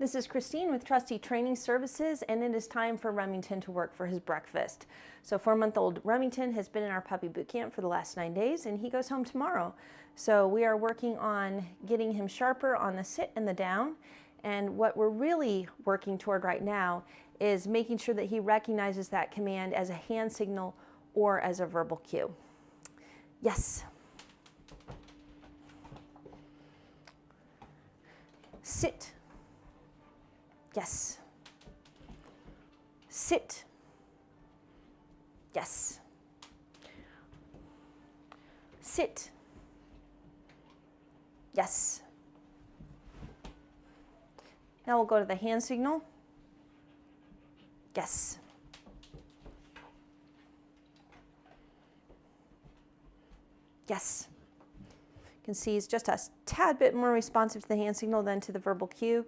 This is Christine with Trusty Training Services, and it is time for Remington to work for his breakfast. So 4-month-old Remington has been in our puppy boot camp for the last 9 days, and he goes home tomorrow. So we are working on getting him sharper on the sit and the down, and what we're really working toward right now is making sure that he recognizes that command as a hand signal or as a verbal cue. Yes. Sit. Yes. Sit. Yes. Sit. Yes. Now we'll go to the hand signal. Yes. Yes. You can see he's just a tad bit more responsive to the hand signal than to the verbal cue.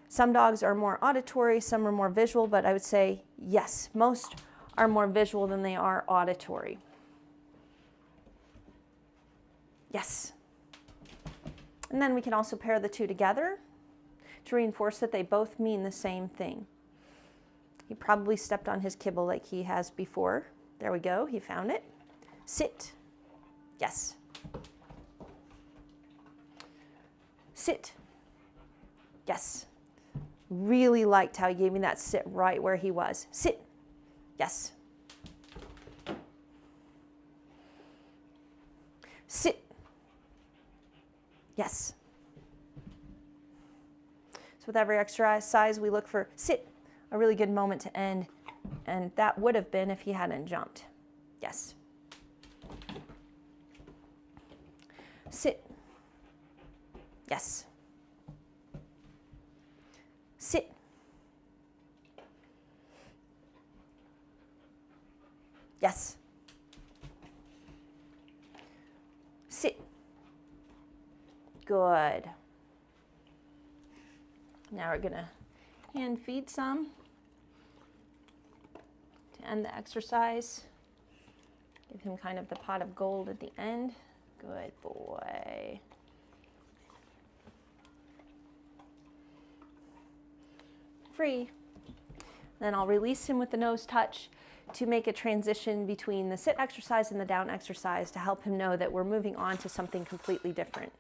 Some dogs are more auditory, some are more visual, but I would say yes, most are more visual than they are auditory. Yes. And then we can also pair the two together to reinforce that they both mean the same thing. He probably stepped on his kibble like he has before. There we go, he found it. Sit. Yes. Sit. Yes. Really liked how he gave me that sit right where he was. Sit. Yes. Sit. Yes. So with every exercise, we look for sit, a really good moment to end, and that would have been if he hadn't jumped. Yes. Sit. Yes. Sit. Yes. Sit. Good. Now we're going to hand feed some to end the exercise. Give him kind of the pot of gold at the end. Good boy. Free. Then I'll release him with the nose touch to make a transition between the sit exercise and the down exercise to help him know that we're moving on to something completely different.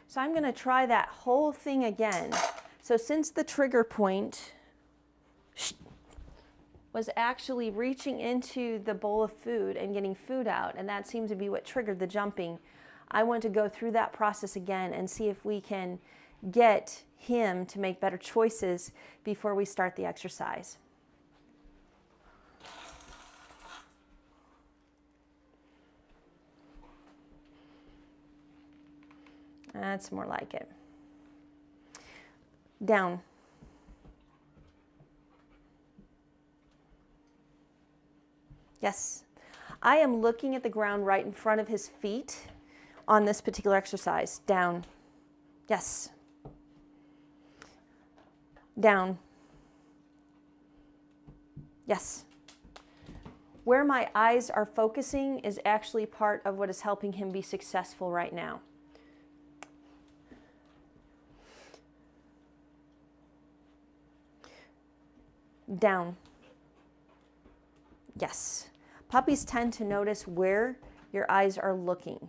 So I'm going to try that whole thing again. So since the trigger point was actually reaching into the bowl of food and getting food out, and that seemed to be what triggered the jumping, I want to go through that process again and see if we can get him to make better choices before we start the exercise. That's more like it. Down. Yes. I am looking at the ground right in front of his feet on this particular exercise. Down. Yes. Down. Yes. Where my eyes are focusing is actually part of what is helping him be successful right now. Down. Yes. Puppies tend to notice where your eyes are looking,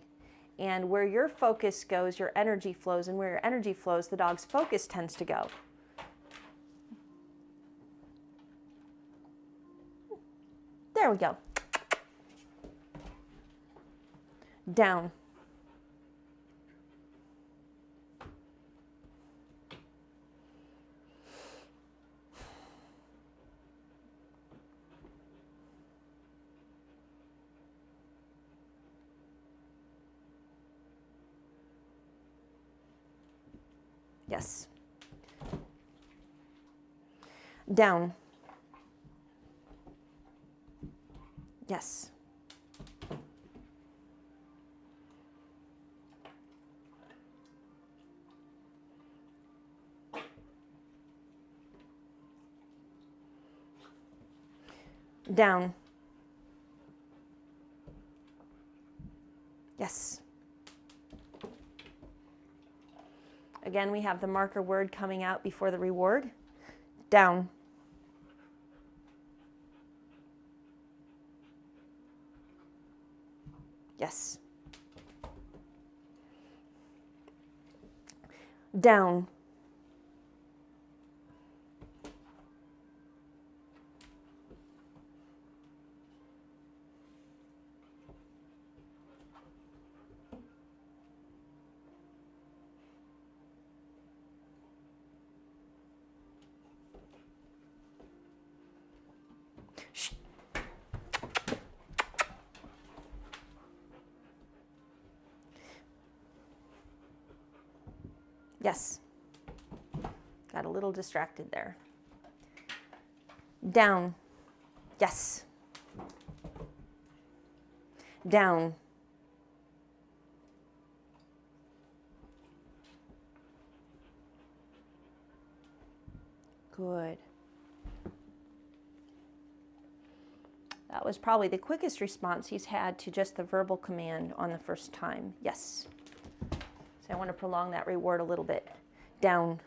and where your focus goes, your energy flows, and where your energy flows, the dog's focus tends to go. There we go. Down. Yes. Down. Yes. Down. Yes. Again, we have the marker word coming out before the reward. Down. Yes. Down. Shh. Yes. Got a little distracted there. Down. Yes. Down. Good. That was probably the quickest response he's had to just the verbal command on the first time. Yes. So I want to prolong that reward a little bit. Down.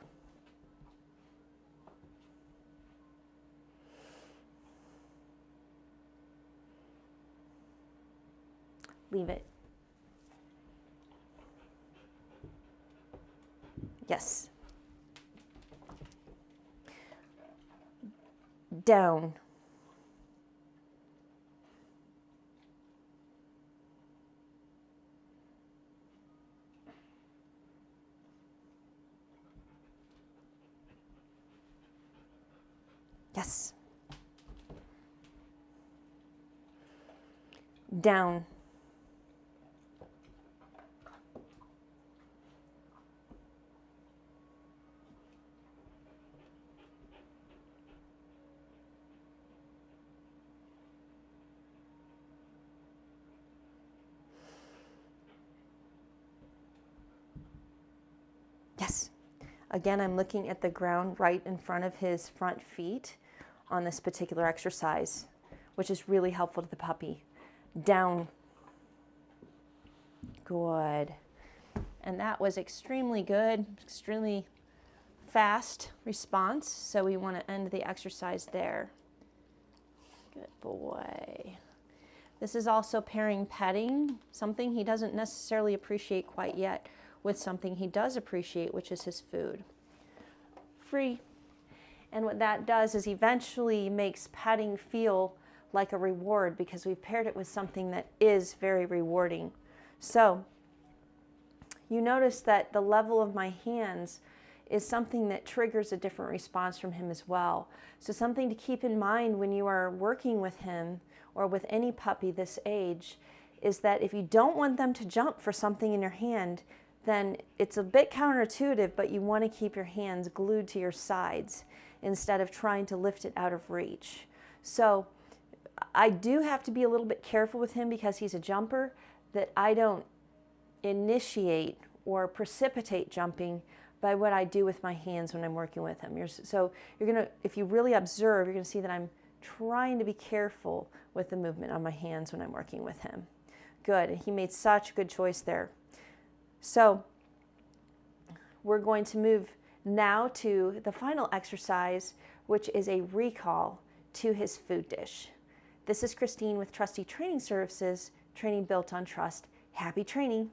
Leave it. Yes. Down. Yes. Down. Yes. Again, I'm looking at the ground right in front of his front feet on this particular exercise, which is really helpful to the puppy. Down. Good. And that was extremely good, extremely fast response. So we want to end the exercise there. Good boy. This is also pairing petting, something he doesn't necessarily appreciate quite yet, with something he does appreciate, which is his food. Free. And what that does is eventually makes petting feel like a reward because we've paired it with something that is very rewarding. So you notice that the level of my hands is something that triggers a different response from him as well. So something to keep in mind when you are working with him or with any puppy this age is that if you don't want them to jump for something in your hand, then it's a bit counterintuitive, but you want to keep your hands glued to your sides instead of trying to lift it out of reach. So I do have to be a little bit careful with him because he's a jumper, that I don't initiate or precipitate jumping by what I do with my hands when I'm working with him. So you're gonna, if you really observe, you're gonna see that I'm trying to be careful with the movement on my hands when I'm working with him. Good, and he made such a good choice there. So we're going to move now to the final exercise, which is a recall to his food dish. This is Christine with Trusty Training Services, training built on trust. Happy training.